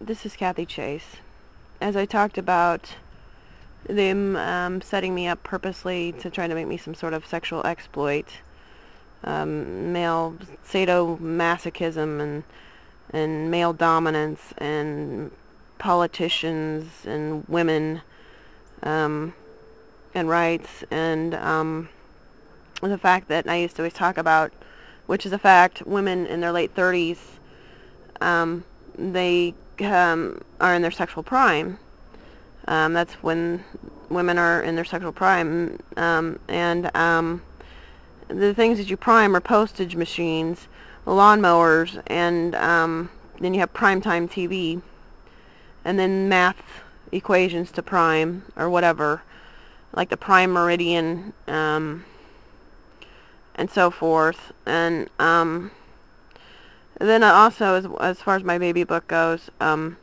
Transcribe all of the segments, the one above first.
This is Kathy Chase. As I talked about them setting me up purposely to try to make me some sort of sexual exploit, male sadomasochism and male dominance and politicians and women and rights and the fact that I used to always talk about, which is a fact, women in their late 30s, they are in their sexual prime. That's when women are in their sexual prime, and the things that you prime are postage machines, lawnmowers, and then you have primetime TV, and then math equations to prime, or whatever, like the prime meridian, and so forth. And then also, as far as my baby book goes, I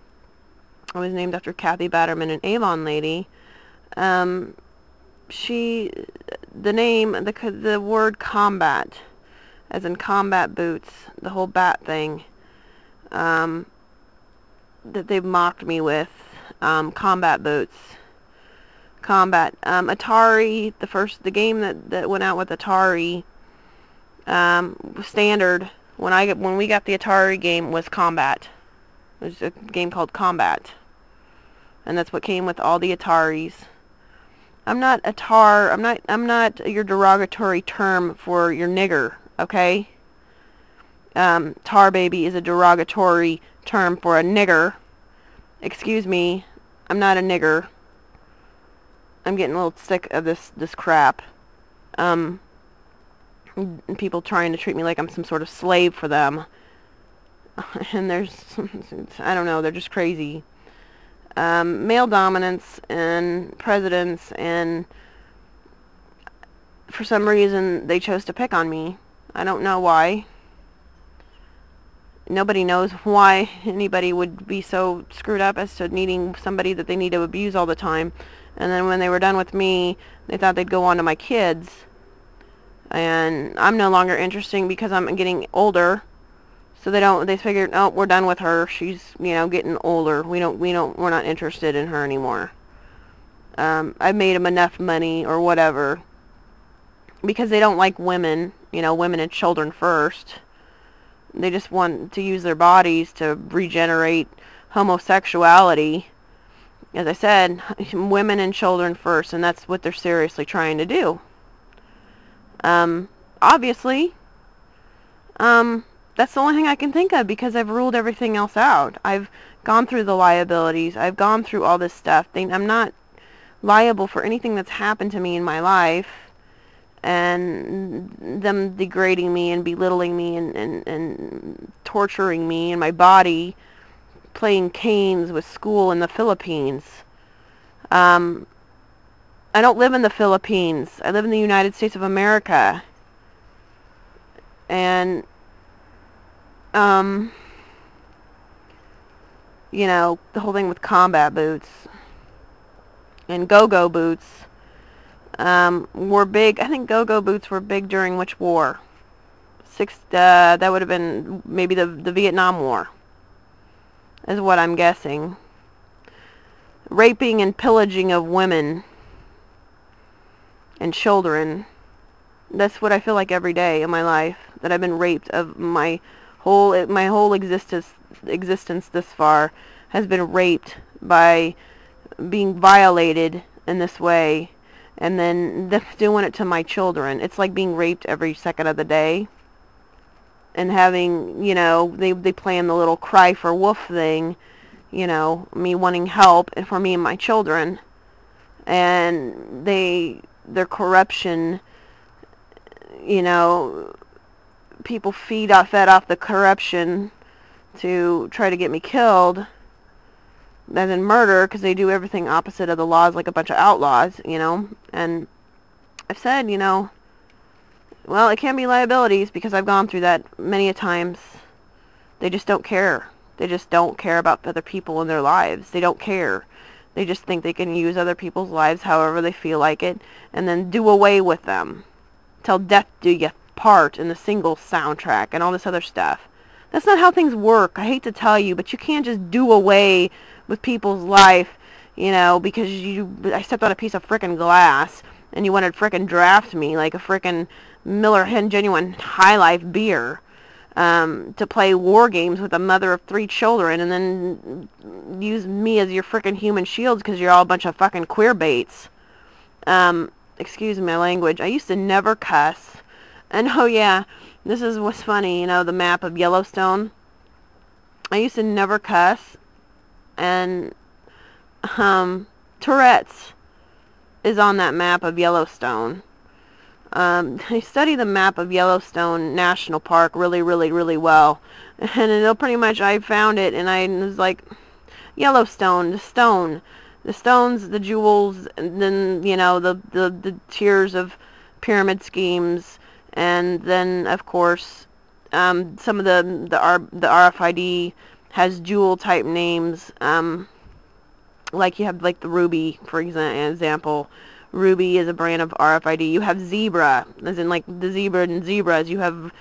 was named after Kathy Batterman, an Avon lady. The word ComBat, as in combat boots, the whole bat thing, that they've mocked me with, combat boots. ComBat. Atari, the game that went out with Atari, standard, when we got the Atari game, was ComBat. It was a game called ComBat. And that's what came with all the Ataris. I'm not your derogatory term for your nigger, okay? Tar baby is a derogatory term for a nigger. Excuse me, I'm not a nigger. I'm getting a little sick of this crap. People trying to treat me like I'm some sort of slave for them. And I don't know, they're just crazy. Male dominance and presidents, and for some reason they chose to pick on me. I don't know why. Nobody knows why anybody would be so screwed up as to needing somebody that they need to abuse all the time. And then when they were done with me, they thought they'd go on to my kids. And I'm no longer interesting because I'm getting older. So they figured, oh, we're done with her. She's, getting older. We're not interested in her anymore. I've made them enough money or whatever. Because they don't like women, women and children first. They just want to use their bodies to regenerate homosexuality. As I said, women and children first, and that's what they're seriously trying to do. Obviously, that's the only thing I can think of, because I've ruled everything else out. I've gone through the liabilities. I've gone through all this stuff. I'm not liable for anything that's happened to me in my life, and them degrading me and belittling me and torturing me and my body, playing canes with school in the Philippines. I don't live in the Philippines. I live in the United States of America. And the whole thing with combat boots and go-go boots were big. I think go-go boots were big during which war? That would have been maybe the Vietnam War, is what I'm guessing. Raping and pillaging of women and children. That's what I feel like every day in my life, that I've been raped. Of my whole existence this far has been raped by being violated in this way, and then them doing it to my children. It's like being raped every second of the day, and having, they playing the little cry for wolf thing, me wanting help, and for me and my children, and their corruption, people fed off the corruption to try to get me killed, as in murder, because they do everything opposite of the laws, like a bunch of outlaws, and I've said, well, it can be liabilities, because I've gone through that many a times. They just don't care. They just don't care about other people in their lives. They don't care. They just think they can use other people's lives however they feel like it, and then do away with them. Till death do you part, in the single soundtrack, and all this other stuff. That's not how things work. I hate to tell you, but you can't just do away with people's life, you know, because I stepped on a piece of frickin' glass and you wanted to frickin' draft me like a frickin' Miller Genuine High Life beer to play war games with a mother of 3 children and then use me as your frickin' human shields because you're all a bunch of fucking queer baits. Excuse my language. I used to never cuss. And oh yeah, this is what's funny, you know, the map of Yellowstone. I used to never cuss, and Tourette's is on that map of Yellowstone. I study the map of Yellowstone National Park really, really, really well, and it'll pretty much, I found it, and I was like, Yellowstone, the stones, the jewels, and then, you know, the tiers of pyramid schemes, and then, of course, some of the RFID has jewel-type names, like you have, like, the Ruby, for example. Ruby is a brand of RFID. You have Zebra, as in, like, the zebra and zebras. You have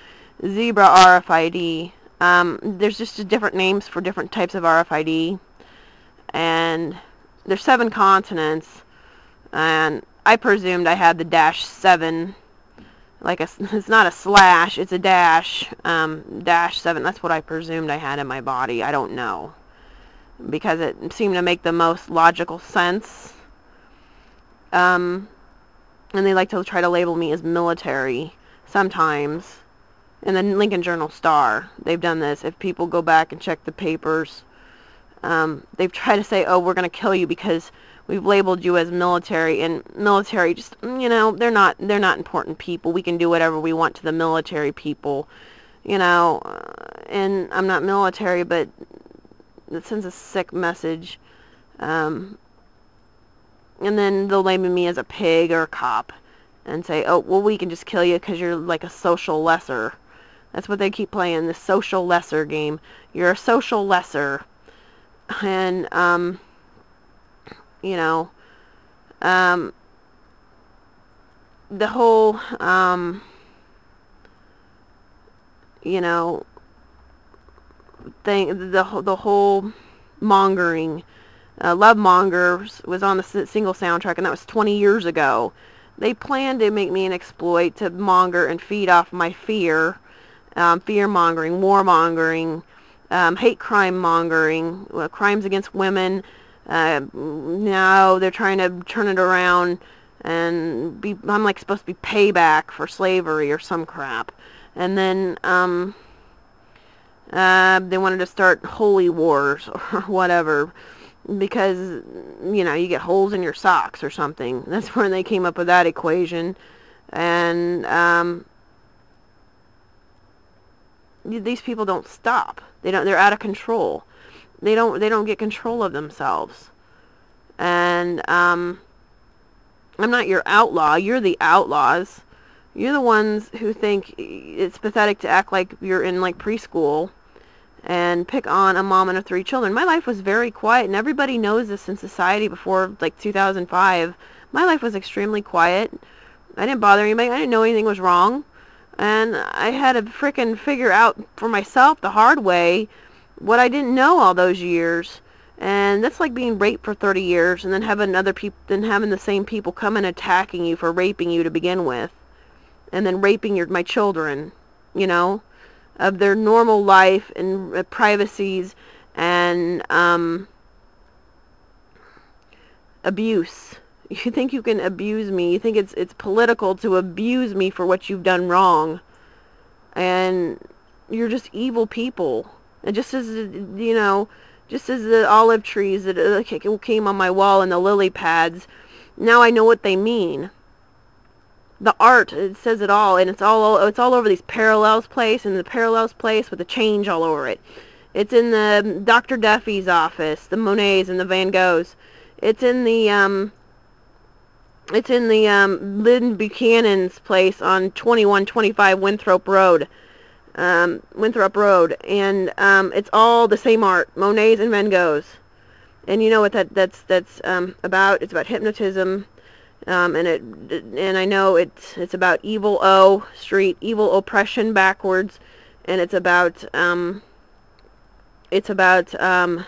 Zebra RFID. There's just different names for different types of RFID, and there's 7 continents, and I presumed I had the -7, it's not a slash, it's a dash, -7. That's what I presumed I had in my body. I don't know, because it seemed to make the most logical sense. And they like to try to label me as military sometimes. In the Lincoln Journal-Star, they've done this. If people go back and check the papers, they've tried to say, oh, we're going to kill you because we've labeled you as military, and military just, you know, they're not important people. We can do whatever we want to the military people, you know, and I'm not military, but it sends a sick message. And then they'll label me as a pig or a cop and say, oh, well, we can just kill you because you're like a social lesser. That's what they keep playing, the social lesser game. You're a social lesser. And, you know, the whole, you know, thing, the whole mongering, Love Mongers was on the single soundtrack, and that was 20 years ago. They planned to make me an exploit to monger and feed off my fear, fear-mongering, war-mongering, hate crime mongering, crimes against women. Now they're trying to turn it around and I'm like supposed to be payback for slavery or some crap. And then they wanted to start holy wars or whatever, because, you know, you get holes in your socks or something. That's when they came up with that equation. And these people don't stop. They're out of control. They don't get control of themselves. And I'm not your outlaw. You're the outlaws. You're the ones who think it's pathetic to act like you're in, like, preschool and pick on a mom and of 3 children. My life was very quiet, and everybody knows this in society before, like, 2005. My life was extremely quiet. I didn't bother anybody. I didn't know anything was wrong. And I had to frickin' figure out for myself the hard way what I didn't know all those years. And that's like being raped for 30 years and then having the same people come and attacking you for raping you to begin with. And then raping my children, you know, of their normal life and privacies and abuse. You think you can abuse me. You think it's political to abuse me for what you've done wrong. And you're just evil people. And just as, you know, just as the olive trees that came on my wall and the lily pads, now I know what they mean. The art, it says it all, and it's all over these parallels place, and the parallels place with the change all over it. It's in the Dr. Duffy's office, the Monets and the Van Goghs. It's in the Lynn Buchanan's place on 2125 Winthrop Road. And it's all the same art, Monets and Van Goghs. And you know what that's about? It's about hypnotism. And I know it's about evil evil oppression backwards, and it's about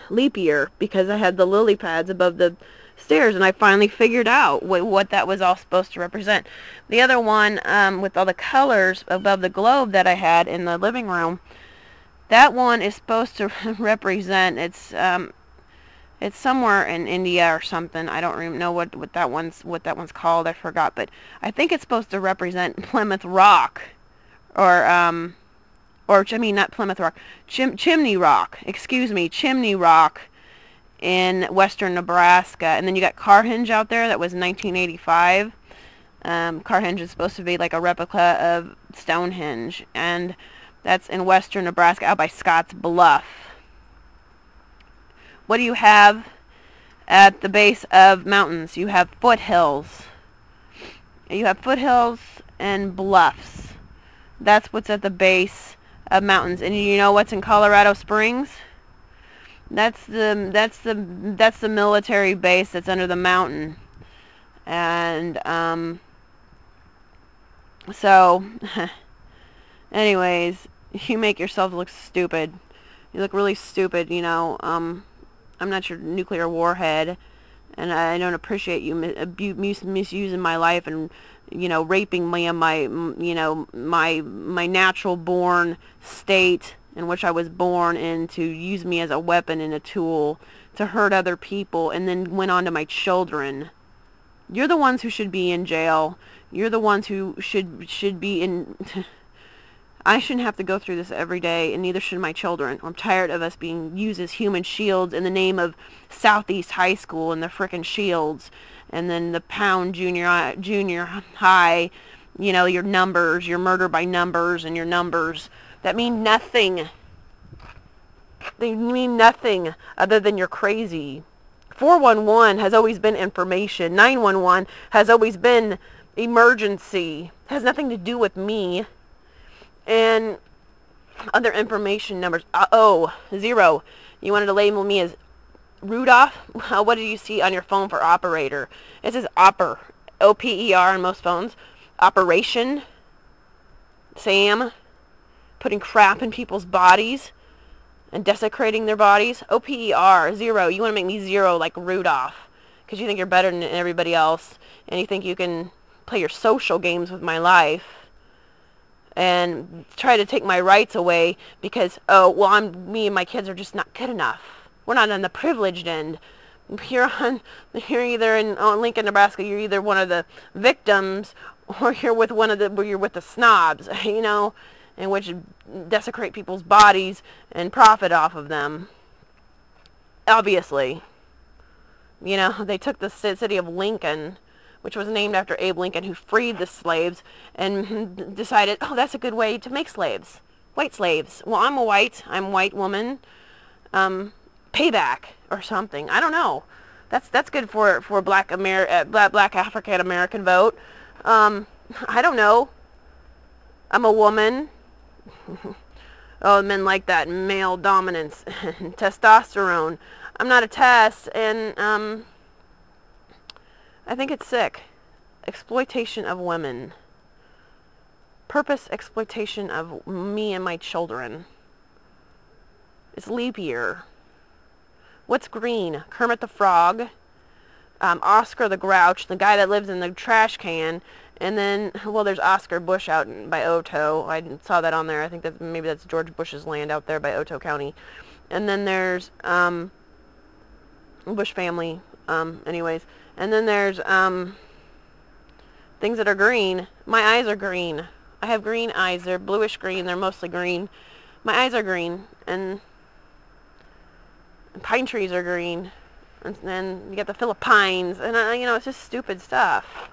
leap year, because I had the lily pads above the stairs, and I finally figured out what that was all supposed to represent. The other one, with all the colors above the globe that I had in the living room, that one is supposed to represent, it's somewhere in India or something. I don't even know what that one's called. I forgot, but I think it's supposed to represent Plymouth Rock, or I mean, not Plymouth Rock, Chimney Rock. Excuse me, Chimney Rock in western Nebraska. And then you got Carhenge out there. That was 1985. Carhenge is supposed to be like a replica of Stonehenge, and that's in western Nebraska, out by Scotts Bluff. What do you have at the base of mountains? You have foothills. You have foothills and bluffs. That's what's at the base of mountains. And you know what's in Colorado Springs? That's the military base that's under the mountain. And so anyways, you make yourself look stupid. You look really stupid, you know. I'm not your nuclear warhead, and I don't appreciate you misusing my life and, you know, raping me in my, you know, my natural born state in which I was born, and to use me as a weapon and a tool to hurt other people, and then went on to my children. You're the ones who should be in jail. You're the ones who should be in... I shouldn't have to go through this every day, and neither should my children. I'm tired of us being used as human shields in the name of Southeast High School and the frickin' shields, and then the Pound junior high, you know, your numbers, your murder by numbers, and your numbers that mean nothing. They mean nothing other than you're crazy. 411 has always been information. 911 has always been emergency. It has nothing to do with me. And other information numbers. 0. You wanted to label me as Rudolph? What do you see on your phone for operator? It says Oper. O-P-E-R on most phones. Operation. Sam. Putting crap in people's bodies and desecrating their bodies. O-P-E-R. 0. You want to make me 0 like Rudolph, because you think you're better than everybody else, and you think you can play your social games with my life and try to take my rights away because, oh, well, me and my kids are just not good enough. We're not on the privileged end. You're either in Lincoln, Nebraska, you're either one of the victims, or you're with the snobs, you know, in which desecrate people's bodies and profit off of them. Obviously. You know, they took the city of Lincoln, which was named after Abe Lincoln, who freed the slaves, and decided, oh, that's a good way to make slaves. White slaves. Well, I'm a white woman. Payback or something. I don't know. That's good for black African American vote. I don't know. I'm a woman. Oh, men like that male dominance and testosterone. I'm not a test, and I think it's sick. Exploitation of women. Purpose exploitation of me and my children. It's leap year. What's green? Kermit the Frog. Oscar the Grouch, the guy that lives in the trash can. And then, well, there's Oscar Bush out by Oto. I saw that on there. I think that maybe that's George Bush's land out there by Oto County. And then there's Bush family. Anyways. And then there's things that are green. My eyes are green. I have green eyes. They're bluish green. They're mostly green. My eyes are green. And pine trees are green. And then you got the Philippines. And, you know, it's just stupid stuff.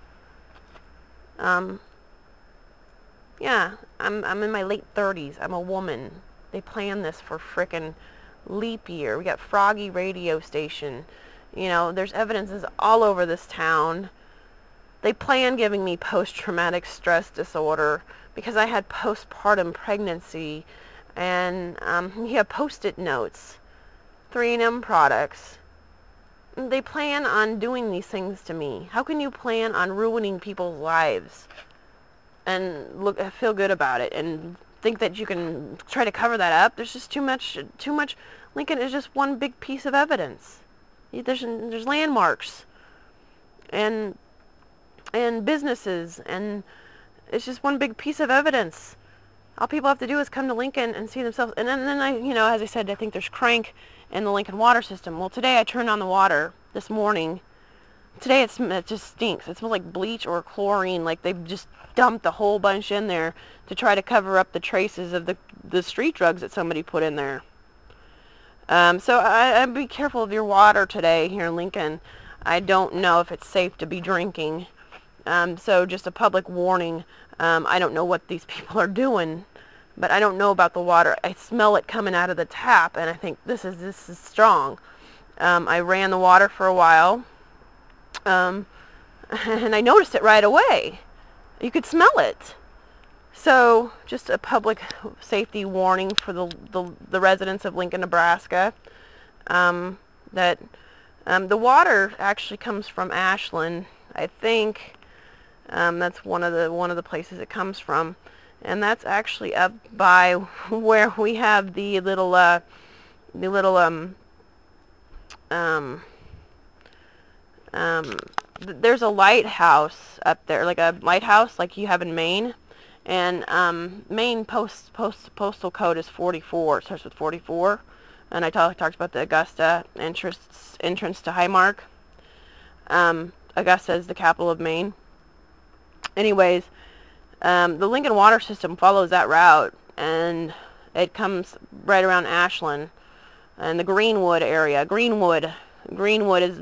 Yeah, I'm in my late 30s. I'm a woman. They planned this for frickin' leap year. We got Froggy radio station. You know, there's evidences all over this town. They plan giving me post-traumatic stress disorder because I had postpartum pregnancy. And you have Post-it notes, 3M products. They plan on doing these things to me. How can you plan on ruining people's lives and feel good about it and think that you can try to cover that up. There's just too much. Lincoln is just one big piece of evidence. There's landmarks and businesses, and it's just one big piece of evidence. All people have to do is come to Lincoln and see themselves. And then I, as I said, I think there's crank in the Lincoln water system. Well, today I turned on the water this morning. Today it just stinks. It smells like bleach or chlorine, like they just dumped a whole bunch in there to try to cover up the traces of the street drugs that somebody put in there. So I'd be careful of your water today here in Lincoln. I don't know if it's safe to be drinking. So just a public warning. I don't know what these people are doing, but I don't know about the water. I smell it coming out of the tap, and I think this is strong. I ran the water for a while, and I noticed it right away. You could smell it. So just a public safety warning for the residents of Lincoln, Nebraska, that the water actually comes from Ashland. I think that's one of the places it comes from, and that's actually up by where we have the little there's a lighthouse up there, like a lighthouse like you have in Maine. And Maine postal code is 44. It starts with 44. And I talked about the Augusta entrance to Highmark. Augusta is the capital of Maine. Anyways, the Lincoln water system follows that route, and it comes right around Ashland and the Greenwood area. Greenwood is,